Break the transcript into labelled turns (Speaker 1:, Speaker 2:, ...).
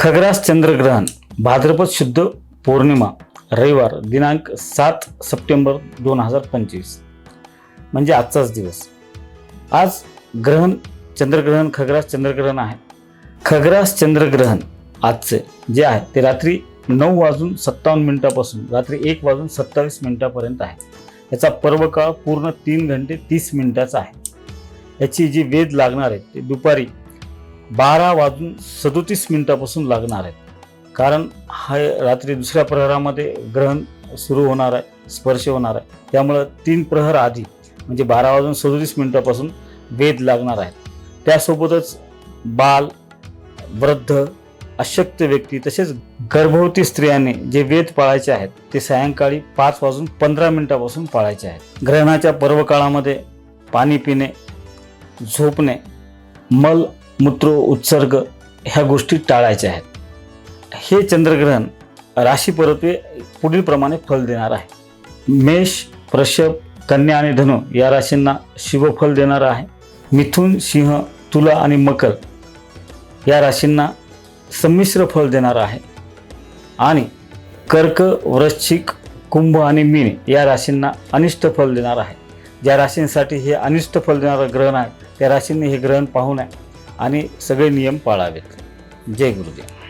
Speaker 1: खग्रास चंद्रग्रहण भाद्रपद शुद्ध पौर्णिमा रविवार दिनांक 7 सप्टेंबर 2025 म्हणजे आजचाच दिवस। आज ग्रहण चंद्रग्रहण खग्रास चंद्रग्रहण आहे। खग्रास चंद्रग्रहण आजचे जे आहे ते रात्री 9:57 पासून रात्री 1:27 पर्यंत आहे। याचा पर्वकाळ पूर्ण 3 घंटे 30 मिनिटाचा आहे। याची जी वेध लागणार आहे ते दुपारी 12:37 पासून लागणार आहेत, कारण हा रात्री दुसऱ्या प्रहरामध्ये ग्रहण सुरू होणार आहे, स्पर्श होणार आहे। त्यामुळे 3 प्रहर आधी म्हणजे 12:37 पासून वेध लागणार आहेत। त्यासोबतच बाल, वृद्ध, अशक्त व्यक्ती तसेच गर्भवती स्त्रियांनी जे वेध पाळायचे आहेत ते सायंकाळी 5:15 पासून पाळायचे आहेत। ग्रहणाच्या पर्वकाळामध्ये पाणी पिणे, झोपणे, मल मूत्र उत्सर्ग ह्या गोष्टी टाळायच्या आहेत। हे चंद्रग्रहण राशी परत्वे पुढील प्रमाणे फल देणार आहे। मेष, वृषभ, कन्या आणि धनु या राशींना शुभफल देणार आहे। मिथुन, सिंह, तुला आणि मकर या राशींना संमिश्र फल देणार आहे। आणि कर्क, वृश्चिक, कुंभ आणि मीन या राशींना अनिष्ट फल देणार आहे। ज्या राशींसाठी हे अनिष्ट फल देणारं ग्रहण आहे त्या राशींनी हे ग्रहण पाहू नये आणि सगळे नियम पाळावेत। जय गुरुदेव।